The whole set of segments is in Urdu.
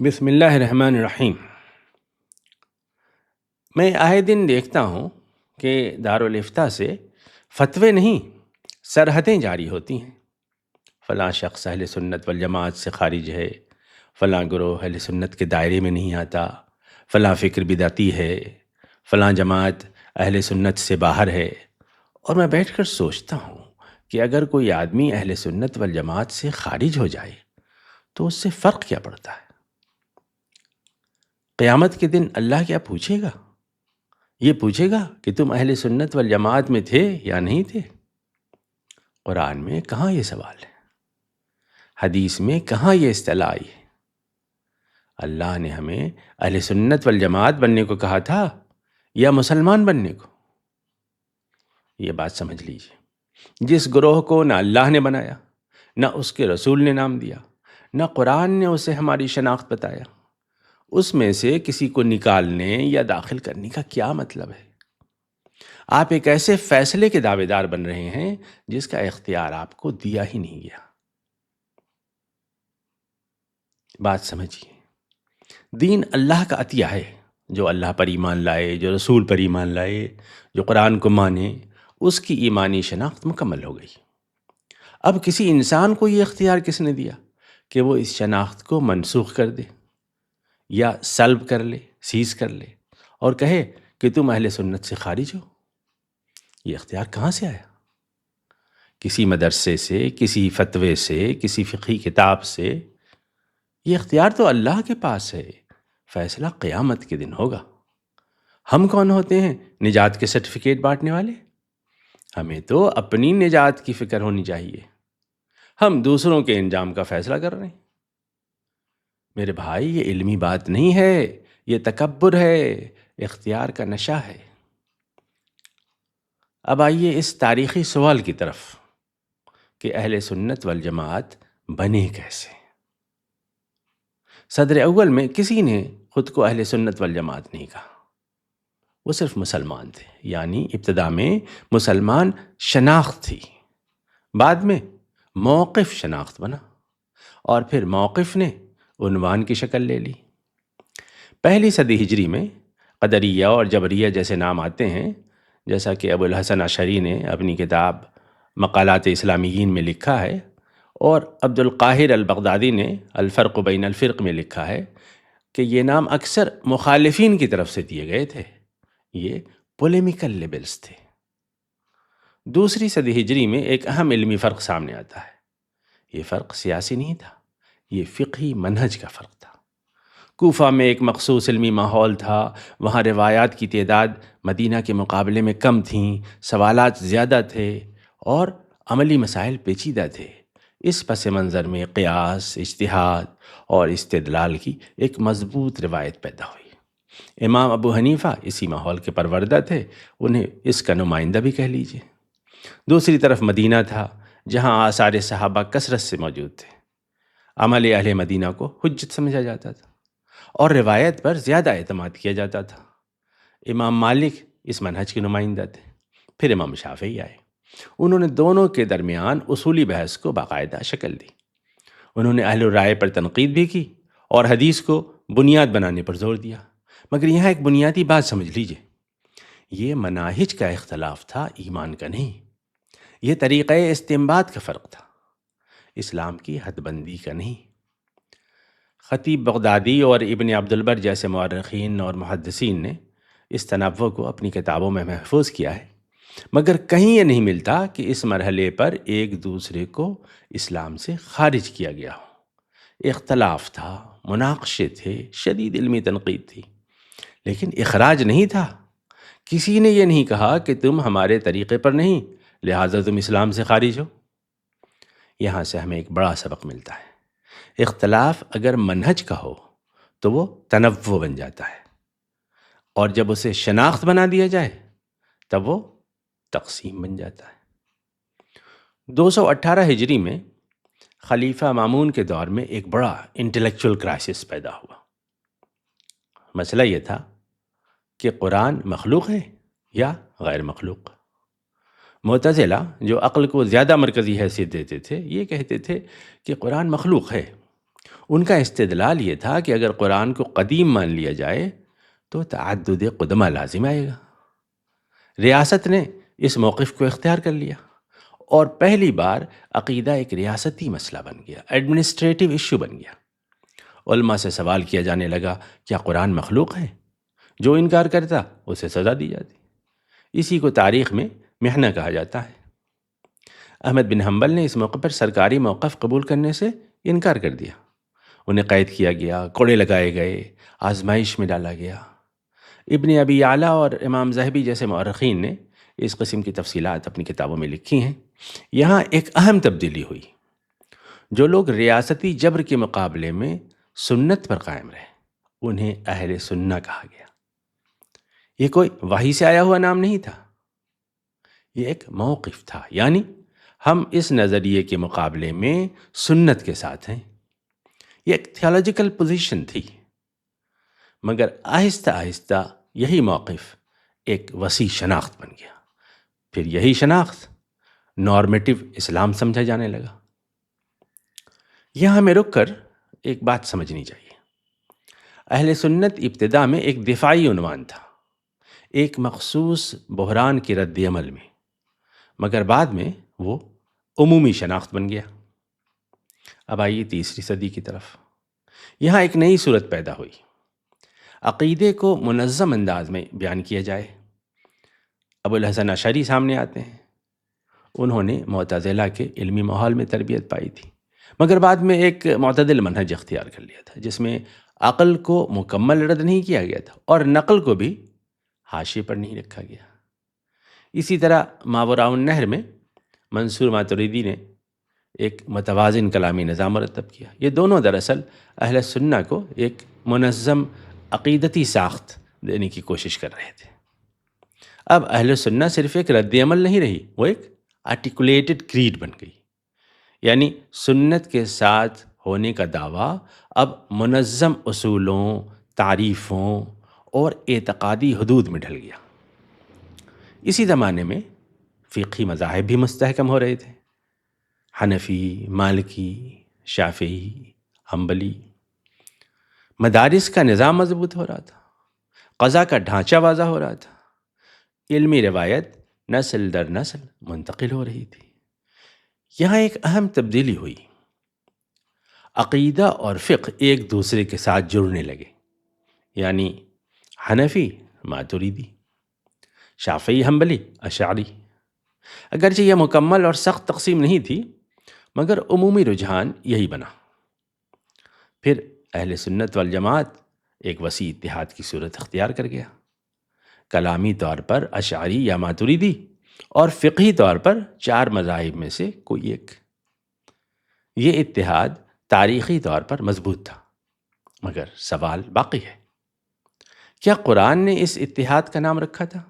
بسم اللہ الرحمن الرحیم۔ میں آئے دن دیکھتا ہوں کہ دارالفتہ سے فتوے نہیں، سرحدیں جاری ہوتی ہیں۔ فلاں شخص اہل سنت والجماعت سے خارج ہے، فلاں گروہ اہل سنت کے دائرے میں نہیں آتا، فلاں فکر بدعتی ہے، فلاں جماعت اہل سنت سے باہر ہے۔ اور میں بیٹھ کر سوچتا ہوں کہ اگر کوئی آدمی اہل سنت والجماعت سے خارج ہو جائے تو اس سے فرق کیا پڑتا ہے؟ قیامت کے دن اللہ کیا پوچھے گا؟ یہ پوچھے گا کہ تم اہل سنت والجماعت میں تھے یا نہیں تھے؟ قرآن میں کہاں یہ سوال ہے؟ حدیث میں کہاں یہ اصطلاح آئی ہے؟ اللہ نے ہمیں اہل سنت والجماعت بننے کو کہا تھا یا مسلمان بننے کو؟ یہ بات سمجھ لیجیے، جس گروہ کو نہ اللہ نے بنایا، نہ اس کے رسول نے نام دیا، نہ قرآن نے اسے ہماری شناخت بتایا، اس میں سے کسی کو نکالنے یا داخل کرنے کا کیا مطلب ہے؟ آپ ایک ایسے فیصلے کے دعوے دار بن رہے ہیں جس کا اختیار آپ کو دیا ہی نہیں گیا۔ بات سمجھیے، دین اللہ کا عطیہ ہے۔ جو اللہ پر ایمان لائے، جو رسول پر ایمان لائے، جو قرآن کو مانے، اس کی ایمانی شناخت مکمل ہو گئی۔ اب کسی انسان کو یہ اختیار کس نے دیا کہ وہ اس شناخت کو منسوخ کر دے یا سلب کر لے، سیز کر لے اور کہے کہ تم اہل سنت سے خارج ہو؟ یہ اختیار کہاں سے آیا؟ کسی مدرسے سے، کسی فتوے سے، کسی فقہی کتاب سے؟ یہ اختیار تو اللہ کے پاس ہے۔ فیصلہ قیامت کے دن ہوگا۔ ہم کون ہوتے ہیں نجات کے سرٹیفکیٹ بانٹنے والے؟ ہمیں تو اپنی نجات کی فکر ہونی چاہیے۔ ہم دوسروں کے انجام کا فیصلہ کر رہے ہیں۔ میرے بھائی، یہ علمی بات نہیں ہے، یہ تکبر ہے، اختیار کا نشہ ہے۔ اب آئیے اس تاریخی سوال کی طرف کہ اہل سنت والجماعت بنے کیسے؟ صدر اول میں کسی نے خود کو اہل سنت والجماعت نہیں کہا، وہ صرف مسلمان تھے، یعنی ابتدا میں مسلمان شناخت تھی، بعد میں موقف شناخت بنا، اور پھر موقف نے عنوان کی شکل لے لی۔ پہلی صدی ہجری میں قدریہ اور جبریہ جیسے نام آتے ہیں، جیسا کہ ابو الحسن اشعری نے اپنی کتاب مقالات اسلامیین میں لکھا ہے، اور عبد القاہر البغدادی نے الفرق بین الفرق میں لکھا ہے کہ یہ نام اکثر مخالفین کی طرف سے دیے گئے تھے، یہ پولیمیکل لیبلز تھے۔ دوسری صدی ہجری میں ایک اہم علمی فرق سامنے آتا ہے۔ یہ فرق سیاسی نہیں تھا، یہ فقہی منہج کا فرق تھا۔ کوفہ میں ایک مخصوص علمی ماحول تھا، وہاں روایات کی تعداد مدینہ کے مقابلے میں کم تھیں، سوالات زیادہ تھے اور عملی مسائل پیچیدہ تھے۔ اس پس منظر میں قیاس، اجتہاد اور استدلال کی ایک مضبوط روایت پیدا ہوئی۔ امام ابو حنیفہ اسی ماحول کے پروردہ تھے، انہیں اس کا نمائندہ بھی کہہ لیجئے۔ دوسری طرف مدینہ تھا، جہاں آثار صحابہ کثرت سے موجود تھے۔ عمل اہل مدینہ کو حجت سمجھا جاتا تھا اور روایت پر زیادہ اعتماد کیا جاتا تھا۔ امام مالک اس منہج کے نمائندہ تھے۔ پھر امام شافعی آئے، انہوں نے دونوں کے درمیان اصولی بحث کو باقاعدہ شکل دی۔ انہوں نے اہل الرائے پر تنقید بھی کی اور حدیث کو بنیاد بنانے پر زور دیا۔ مگر یہاں ایک بنیادی بات سمجھ لیجئے، یہ مناہج کا اختلاف تھا، ایمان کا نہیں۔ یہ طریقہ استنباط کا فرق تھا، اسلام کی حد بندی کا نہیں۔ خطیب بغدادی اور ابن عبد البر جیسے مورخین اور محدثین نے اس تنوع کو اپنی کتابوں میں محفوظ کیا ہے، مگر کہیں یہ نہیں ملتا کہ اس مرحلے پر ایک دوسرے کو اسلام سے خارج کیا گیا ہو۔ اختلاف تھا، مناقشے تھے، شدید علمی تنقید تھی، لیکن اخراج نہیں تھا۔ کسی نے یہ نہیں کہا کہ تم ہمارے طریقے پر نہیں، لہٰذا تم اسلام سے خارج ہو۔ یہاں سے ہمیں ایک بڑا سبق ملتا ہے، اختلاف اگر منہج کا ہو تو وہ تنوع بن جاتا ہے، اور جب اسے شناخت بنا دیا جائے تب وہ تقسیم بن جاتا ہے۔ 218 ہجری میں خلیفہ مامون کے دور میں ایک بڑا انٹلیکچول کرائسس پیدا ہوا۔ مسئلہ یہ تھا کہ قرآن مخلوق ہے یا غیر مخلوق۔ معتزلہ جو عقل کو زیادہ مرکزی حیثیت دیتے تھے، یہ کہتے تھے کہ قرآن مخلوق ہے۔ ان کا استدلال یہ تھا کہ اگر قرآن کو قدیم مان لیا جائے تو تعدد قدمہ لازم آئے گا۔ ریاست نے اس موقف کو اختیار کر لیا اور پہلی بار عقیدہ ایک ریاستی مسئلہ بن گیا، ایڈمنسٹریٹو ایشو بن گیا۔ علماء سے سوال کیا جانے لگا، کیا قرآن مخلوق ہے؟ جو انکار کرتا اسے سزا دی جاتی۔ اسی کو تاریخ میں محنہ کہا جاتا ہے۔ احمد بن حنبل نے اس موقع پر سرکاری موقف قبول کرنے سے انکار کر دیا۔ انہیں قید کیا گیا، کوڑے لگائے گئے، آزمائش میں ڈالا گیا۔ ابن ابی اعلیٰ اور امام ذہبی جیسے مورخین نے اس قسم کی تفصیلات اپنی کتابوں میں لکھی ہیں۔ یہاں ایک اہم تبدیلی ہوئی۔ جو لوگ ریاستی جبر کے مقابلے میں سنت پر قائم رہے انہیں اہل سنہ کہا گیا۔ یہ کوئی وحی سے آیا ہوا نام نہیں تھا، یہ ایک موقف تھا، یعنی ہم اس نظریے کے مقابلے میں سنت کے ساتھ ہیں۔ یہ ایک تھیولوجیکل پوزیشن تھی، مگر آہستہ آہستہ یہی موقف ایک وسیع شناخت بن گیا۔ پھر یہی شناخت نارمیٹو اسلام سمجھا جانے لگا۔ یہاں ہمیں رک کر ایک بات سمجھنی چاہیے۔ اہل سنت ابتدا میں ایک دفاعی عنوان تھا، ایک مخصوص بحران کے رد عمل میں، مگر بعد میں وہ عمومی شناخت بن گیا۔ اب آئیے تیسری صدی کی طرف۔ یہاں ایک نئی صورت پیدا ہوئی۔ عقیدے کو منظم انداز میں بیان کیا جائے۔ ابو الحسن اشعری سامنے آتے ہیں۔ انہوں نے معتزلہ کے علمی ماحول میں تربیت پائی تھی، مگر بعد میں ایک معتدل منہج اختیار کر لیا تھا، جس میں عقل کو مکمل رد نہیں کیا گیا تھا اور نقل کو بھی حاشیے پر نہیں رکھا گیا۔ اسی طرح ماوراء النہر میں منصور ماتریدی نے ایک متوازن کلامی نظام مرتب کیا۔ یہ دونوں دراصل اہل سنہ کو ایک منظم عقیدتی ساخت دینے کی کوشش کر رہے تھے۔ اب اہل سنہ صرف ایک رد عمل نہیں رہی، وہ ایک آرٹیکولیٹڈ کریڈ بن گئی، یعنی سنت کے ساتھ ہونے کا دعویٰ اب منظم اصولوں، تعریفوں اور اعتقادی حدود میں ڈھل گیا۔ اسی زمانے میں فقہی مذاہب بھی مستحکم ہو رہے تھے، حنفی، مالکی، شافعی، حنبلی۔ مدارس کا نظام مضبوط ہو رہا تھا، قضا کا ڈھانچہ واضح ہو رہا تھا، علمی روایت نسل در نسل منتقل ہو رہی تھی۔ یہاں ایک اہم تبدیلی ہوئی۔ عقیدہ اور فقہ ایک دوسرے کے ساتھ جڑنے لگے، یعنی حنفی ماتریدی، شافعی حنبلی اشعری۔ اگرچہ یہ مکمل اور سخت تقسیم نہیں تھی، مگر عمومی رجحان یہی بنا۔ پھر اہل سنت والجماعت ایک وسیع اتحاد کی صورت اختیار کر گیا۔ کلامی طور پر اشعری یا ماتریدی اور فقہی طور پر چار مذاہب میں سے کوئی ایک۔ یہ اتحاد تاریخی طور پر مضبوط تھا، مگر سوال باقی ہے، کیا قرآن نے اس اتحاد کا نام رکھا تھا؟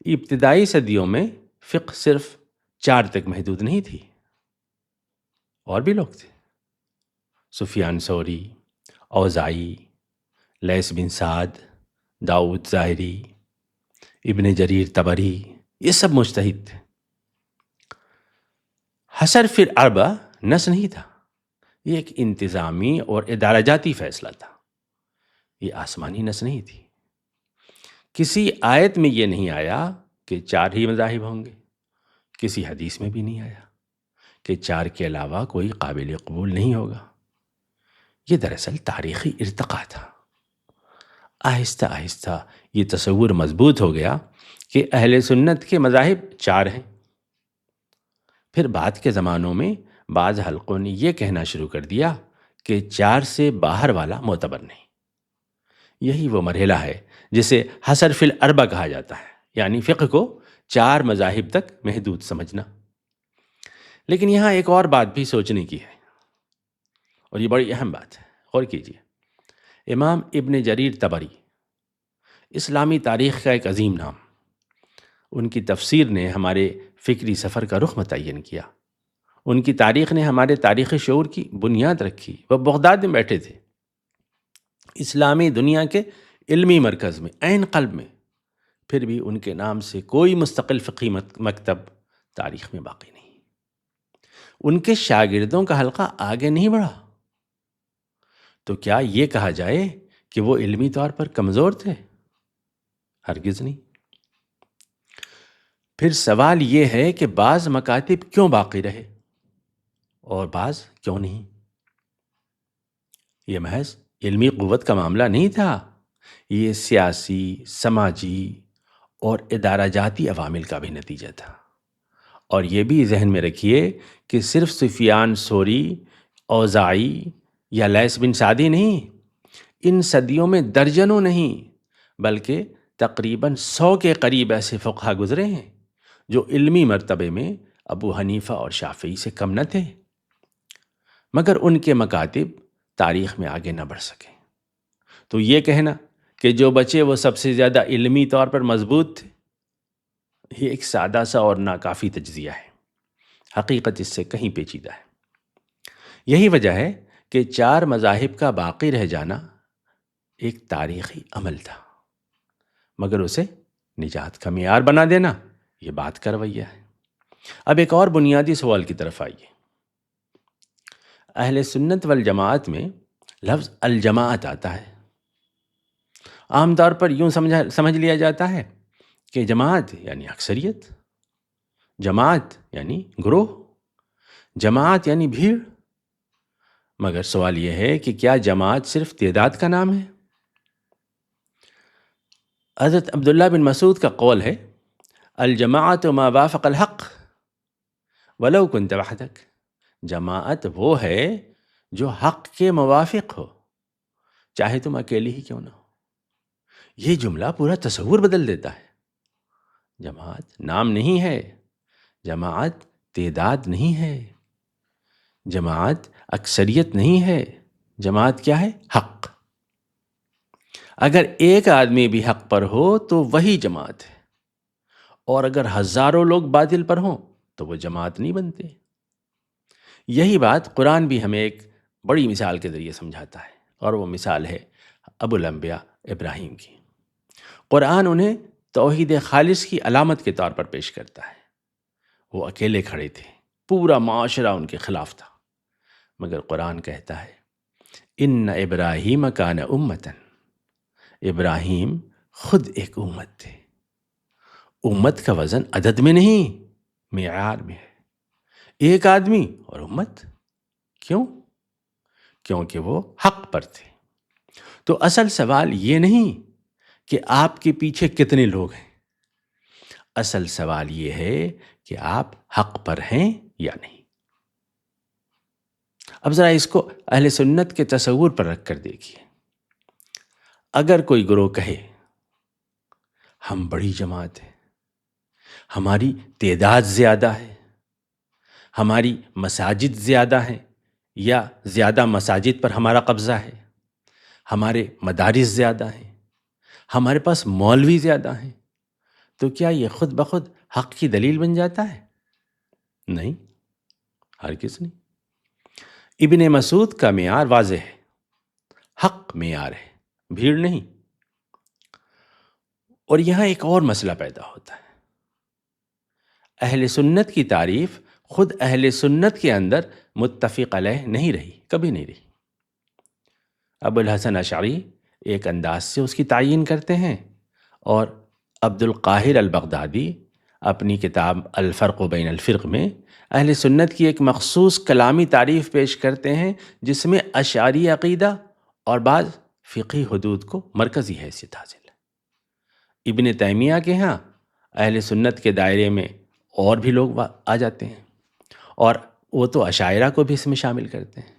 ابتدائی صدیوں میں فقہ صرف 4 تک محدود نہیں تھی، اور بھی لوگ تھے۔ سفیان ثوری، اوزاعی، لیث بن سعد، داؤد ظاہری، ابن جریر طبری، یہ سب مجتہد تھے۔ حصر فی الاربع نص نہیں تھا، یہ ایک انتظامی اور ادارہ جاتی فیصلہ تھا، یہ آسمانی نص نہیں تھی۔ کسی آیت میں یہ نہیں آیا کہ 4 ہی مذاہب ہوں گے، کسی حدیث میں بھی نہیں آیا کہ 4 کے علاوہ کوئی قابل قبول نہیں ہوگا۔ یہ دراصل تاریخی ارتقاء تھا۔ آہستہ آہستہ یہ تصور مضبوط ہو گیا کہ اہل سنت کے مذاہب 4 ہیں۔ پھر بعد کے زمانوں میں بعض حلقوں نے یہ کہنا شروع کر دیا کہ 4 سے باہر والا معتبر نہیں۔ یہی وہ مرحلہ ہے جسے حصر فی الاربع کہا جاتا ہے، یعنی فقہ کو 4 مذاہب تک محدود سمجھنا۔ لیکن یہاں ایک اور بات بھی سوچنے کی ہے، اور یہ بڑی اہم بات ہے، غور کیجیے۔ امام ابن جریر طبری، اسلامی تاریخ کا ایک عظیم نام، ان کی تفسیر نے ہمارے فکری سفر کا رخ متعین کیا۔ ان کی تاریخ نے ہمارے تاریخی شعور کی بنیاد رکھی۔ وہ بغداد میں بیٹھے تھے، اسلامی دنیا کے علمی مرکز میں، عین قلب میں، پھر بھی ان کے نام سے کوئی مستقل فقہی مکتب تاریخ میں باقی نہیں۔ ان کے شاگردوں کا حلقہ آگے نہیں بڑھا، تو کیا یہ کہا جائے کہ وہ علمی طور پر کمزور تھے؟ ہرگز نہیں۔ پھر سوال یہ ہے کہ بعض مکاتب کیوں باقی رہے اور بعض کیوں نہیں؟ یہ محض علمی قوت کا معاملہ نہیں تھا، یہ سیاسی، سماجی اور ادارہ جاتی عوامل کا بھی نتیجہ تھا۔ اور یہ بھی ذہن میں رکھیے کہ صرف سفیان ثوری، اوزاعی یا لیث بن سعدی نہیں، ان صدیوں میں درجنوں نہیں بلکہ تقریباً 100 کے قریب ایسے فقہا گزرے ہیں جو علمی مرتبے میں ابو حنیفہ اور شافعی سے کم نہ تھے، مگر ان کے مکاتب تاریخ میں آگے نہ بڑھ سکے۔ تو یہ کہنا کہ جو بچے وہ سب سے زیادہ علمی طور پر مضبوط تھے، یہ ایک سادہ سا اور ناکافی تجزیہ ہے۔ حقیقت اس سے کہیں پیچیدہ ہے۔ یہی وجہ ہے کہ 4 مذاہب کا باقی رہ جانا ایک تاریخی عمل تھا، مگر اسے نجات کا معیار بنا دینا یہ بات کا رویہ ہے۔ اب ایک اور بنیادی سوال کی طرف آئیے۔ اہل سنت والجماعت میں لفظ الجماعت آتا ہے۔ عام طور پر یوں سمجھ لیا جاتا ہے کہ جماعت یعنی اکثریت، جماعت یعنی گروہ، جماعت یعنی بھیڑ۔ مگر سوال یہ ہے کہ کیا جماعت صرف تعداد کا نام ہے؟ حضرت عبداللہ بن مسعود کا قول ہے، الجماعت ما وافق الحق ولو كنت وحدك۔ جماعت وہ ہے جو حق کے موافق ہو، چاہے تم اکیلی ہی کیوں نہ ہو۔ یہ جملہ پورا تصور بدل دیتا ہے۔ جماعت نام نہیں ہے، جماعت تعداد نہیں ہے، جماعت اکثریت نہیں ہے، جماعت کیا ہے؟ حق۔ اگر ایک آدمی بھی حق پر ہو تو وہی جماعت ہے، اور اگر ہزاروں لوگ باطل پر ہوں تو وہ جماعت نہیں بنتے۔ یہی بات قرآن بھی ہمیں ایک بڑی مثال کے ذریعے سمجھاتا ہے، اور وہ مثال ہے ابو الانبیاء ابراہیم کی۔ قرآن انہیں توحید خالص کی علامت کے طور پر پیش کرتا ہے۔ وہ اکیلے کھڑے تھے، پورا معاشرہ ان کے خلاف تھا، مگر قرآن کہتا ہے ان ابراہیم کان امتن، ابراہیم خود ایک امت تھے۔ امت کا وزن عدد میں نہیں، معیار میں ہے۔ ایک آدمی اور امت، کیوں؟ کیونکہ وہ حق پر تھے۔ تو اصل سوال یہ نہیں کہ آپ کے پیچھے کتنے لوگ ہیں، اصل سوال یہ ہے کہ آپ حق پر ہیں یا نہیں۔ اب ذرا اس کو اہل سنت کے تصور پر رکھ کر دیکھیے۔ اگر کوئی گروہ کہے ہم بڑی جماعت ہیں، ہماری تعداد زیادہ ہے، ہماری مساجد زیادہ ہیں، یا زیادہ مساجد پر ہمارا قبضہ ہے، ہمارے مدارس زیادہ ہیں، ہمارے پاس مولوی زیادہ ہیں، تو کیا یہ خود بخود حق کی دلیل بن جاتا ہے؟ نہیں، ہرگز نہیں۔ ابن مسعود کا معیار واضح ہے، حق معیار ہے، بھیڑ نہیں۔ اور یہاں ایک اور مسئلہ پیدا ہوتا ہے۔ اہل سنت کی تعریف خود اہل سنت کے اندر متفق علیہ نہیں رہی، کبھی نہیں رہی۔ ابو الحسن اشعری ایک انداز سے اس کی تعیین کرتے ہیں، اور عبد القاہر البغدادی اپنی کتاب الفرق بین الفرق میں اہل سنت کی ایک مخصوص کلامی تعریف پیش کرتے ہیں، جس میں اشعری عقیدہ اور بعض فقہی حدود کو مرکزی حیثیت حاصل ہے۔ ابن تیمیہ کے ہاں اہل سنت کے دائرے میں اور بھی لوگ آ جاتے ہیں، اور وہ تو اشاعرہ کو بھی اس میں شامل کرتے ہیں،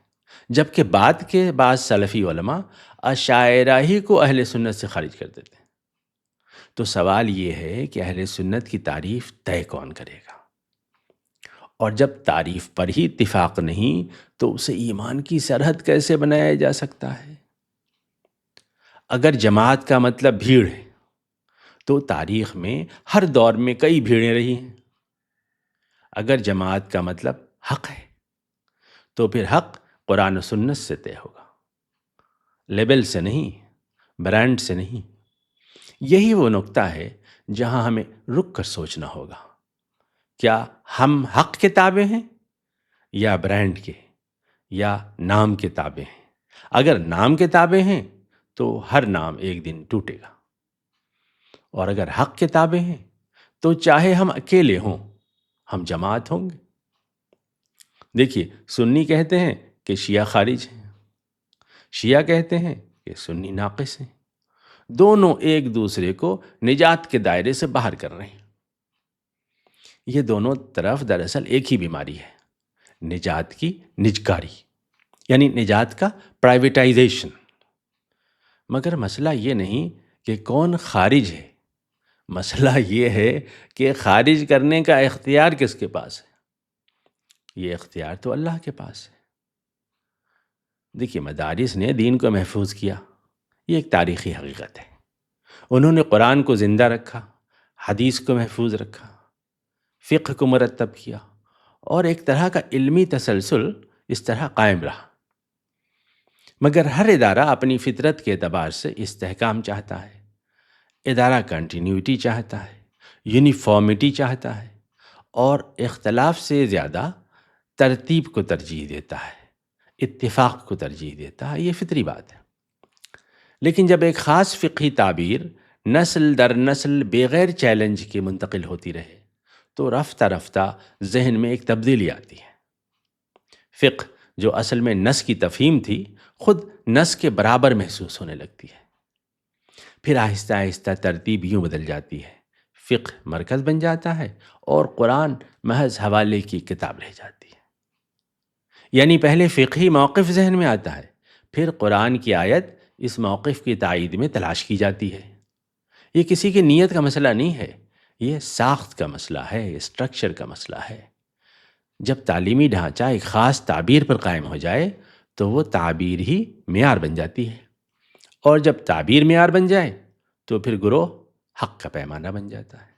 جبکہ بعد کے بعض سلفی علماء اشاعرہ ہی کو اہل سنت سے خارج کر دیتے ہیں۔ تو سوال یہ ہے کہ اہل سنت کی تعریف طے کون کرے گا؟ اور جب تعریف پر ہی اتفاق نہیں تو اسے ایمان کی سرحد کیسے بنایا جا سکتا ہے؟ اگر جماعت کا مطلب بھیڑ ہے تو تاریخ میں ہر دور میں کئی بھیڑیں رہی ہیں۔ اگر جماعت کا مطلب حق ہے تو پھر حق قرآن و سنت سے طے ہوگا، لیبل سے نہیں، برانڈ سے نہیں۔ یہی وہ نقطہ ہے جہاں ہمیں رک کر سوچنا ہوگا، کیا ہم حق کے تابع ہیں یا برانڈ کے یا نام کے تابع ہیں؟ اگر نام کے تابع ہیں تو ہر نام ایک دن ٹوٹے گا، اور اگر حق کے تابع ہیں تو چاہے ہم اکیلے ہوں ہم جماعت ہوں گے۔ دیکھیے، سنی کہتے ہیں کہ شیعہ خارج ہیں، شیعہ کہتے ہیں کہ سنی ناقص ہیں، دونوں ایک دوسرے کو نجات کے دائرے سے باہر کر رہے ہیں۔ یہ دونوں طرف دراصل ایک ہی بیماری ہے، نجات کی نجکاری، یعنی نجات کا پرائیویٹائزیشن۔ مگر مسئلہ یہ نہیں کہ کون خارج ہے، مسئلہ یہ ہے کہ خارج کرنے کا اختیار کس کے پاس ہے؟ یہ اختیار تو اللہ کے پاس ہے۔ دیکھیے، مدارس نے دین کو محفوظ کیا، یہ ایک تاریخی حقیقت ہے۔ انہوں نے قرآن کو زندہ رکھا، حدیث کو محفوظ رکھا، فقہ کو مرتب کیا، اور ایک طرح کا علمی تسلسل اس طرح قائم رہا۔ مگر ہر ادارہ اپنی فطرت کے اعتبار سے استحکام چاہتا ہے، ادارہ کنٹینیوٹی چاہتا ہے، یونیفارمٹی چاہتا ہے، اور اختلاف سے زیادہ ترتیب کو ترجیح دیتا ہے، اتفاق کو ترجیح دیتا ہے۔ یہ فطری بات ہے۔ لیکن جب ایک خاص فقہی تعبیر نسل در نسل بغیر چیلنج کے منتقل ہوتی رہے تو رفتہ رفتہ ذہن میں ایک تبدیلی آتی ہے۔ فقہ جو اصل میں نس کی تفہیم تھی، خود نس کے برابر محسوس ہونے لگتی ہے۔ پھر آہستہ آہستہ ترتیب یوں بدل جاتی ہے، فقہ مرکز بن جاتا ہے اور قرآن محض حوالے کی کتاب رہ جاتی ہے۔ یعنی پہلے فقہی موقف ذہن میں آتا ہے، پھر قرآن کی آیت اس موقف کی تائید میں تلاش کی جاتی ہے۔ یہ کسی کی نیت کا مسئلہ نہیں ہے، یہ ساخت کا مسئلہ ہے، اسٹرکچر کا مسئلہ ہے۔ جب تعلیمی ڈھانچہ ایک خاص تعبیر پر قائم ہو جائے تو وہ تعبیر ہی معیار بن جاتی ہے، اور جب تعبیر معیار بن جائے تو پھر گروہ حق کا پیمانہ بن جاتا ہے۔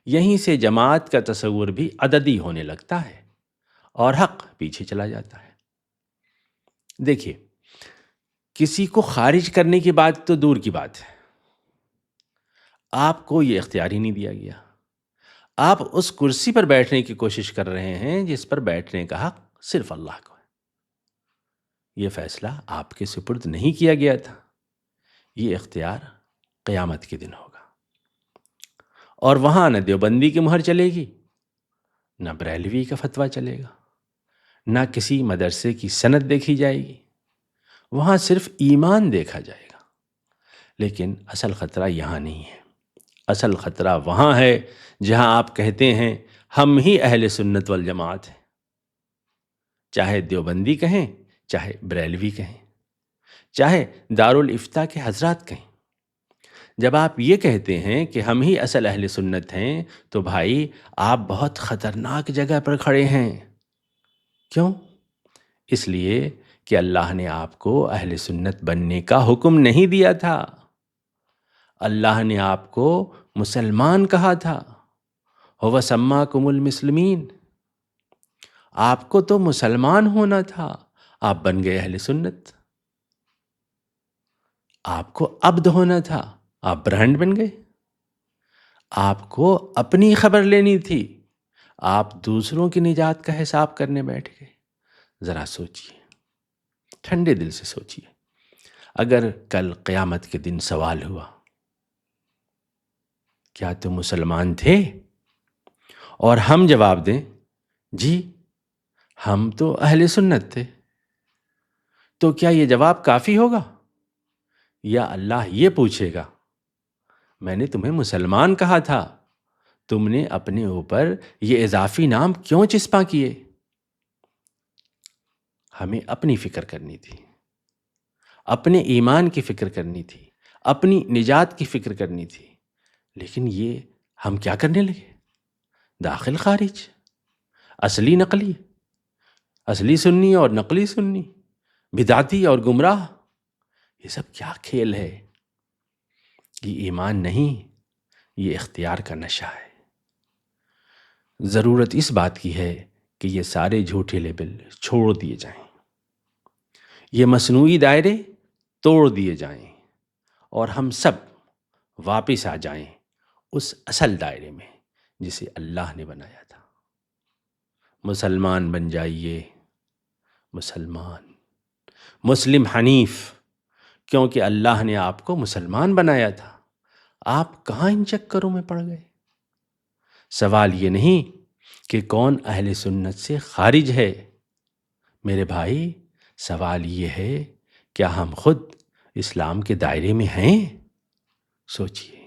یہیں سے جماعت کا تصور بھی عددی ہونے لگتا ہے اور حق پیچھے چلا جاتا ہے۔ دیکھیے، کسی کو خارج کرنے کی بات تو دور کی بات ہے، آپ کو یہ اختیار ہی نہیں دیا گیا۔ آپ اس کرسی پر بیٹھنے کی کوشش کر رہے ہیں جس پر بیٹھنے کا حق صرف اللہ کو ہے۔ یہ فیصلہ آپ کے سپرد نہیں کیا گیا تھا، یہ اختیار قیامت کے دن ہوگا، اور وہاں نہ دیوبندی کی مہر چلے گی، نہ بریلوی کا فتویٰ چلے گا، نہ کسی مدرسے کی سند دیکھی جائے گی، وہاں صرف ایمان دیکھا جائے گا۔ لیکن اصل خطرہ یہاں نہیں ہے، اصل خطرہ وہاں ہے جہاں آپ کہتے ہیں ہم ہی اہل سنت والجماعت ہیں، چاہے دیوبندی کہیں، چاہے بریلوی کہیں، چاہے دارالافتاء کے حضرات کہیں۔ جب آپ یہ کہتے ہیں کہ ہم ہی اصل اہل سنت ہیں تو بھائی آپ بہت خطرناک جگہ پر کھڑے ہیں۔ کیوں؟ اس لیے کہ اللہ نے آپ کو اہل سنت بننے کا حکم نہیں دیا تھا، اللہ نے آپ کو مسلمان کہا تھا، هو سماکم المسلمین۔ آپ کو تو مسلمان ہونا تھا، آپ بن گئے اہل سنت۔ آپ کو عبد ہونا تھا، آپ برہنڈ بن گئے۔ آپ کو اپنی خبر لینی تھی، آپ دوسروں کی نجات کا حساب کرنے بیٹھ گئے۔ ذرا سوچئے، ٹھنڈے دل سے سوچئے، اگر کل قیامت کے دن سوال ہوا کیا تم مسلمان تھے، اور ہم جواب دیں جی ہم تو اہل سنت تھے، تو کیا یہ جواب کافی ہوگا؟ یا اللہ یہ پوچھے گا میں نے تمہیں مسلمان کہا تھا، تم نے اپنے اوپر یہ اضافی نام کیوں چسپاں کیے؟ ہمیں اپنی فکر کرنی تھی، اپنے ایمان کی فکر کرنی تھی، اپنی نجات کی فکر کرنی تھی، لیکن یہ ہم کیا کرنے لگے؟ داخل خارج، اصلی نقلی، اصلی سنی اور نقلی سنی، بدعتی اور گمراہ، یہ سب کیا کھیل ہے؟ یہ ایمان نہیں، یہ اختیار کا نشہ ہے۔ ضرورت اس بات کی ہے کہ یہ سارے جھوٹے لیبل چھوڑ دیے جائیں، یہ مصنوعی دائرے توڑ دیے جائیں، اور ہم سب واپس آ جائیں اس اصل دائرے میں جسے اللہ نے بنایا تھا۔ مسلمان بن جائیے، مسلمان، مسلم حنیف، کیونکہ اللہ نے آپ کو مسلمان بنایا تھا۔ آپ کہاں ان چکروں میں پڑ گئے؟ سوال یہ نہیں کہ کون اہل سنت سے خارج ہے، میرے بھائی، سوال یہ ہے کیا ہم خود اسلام کے دائرے میں ہیں؟ سوچیے۔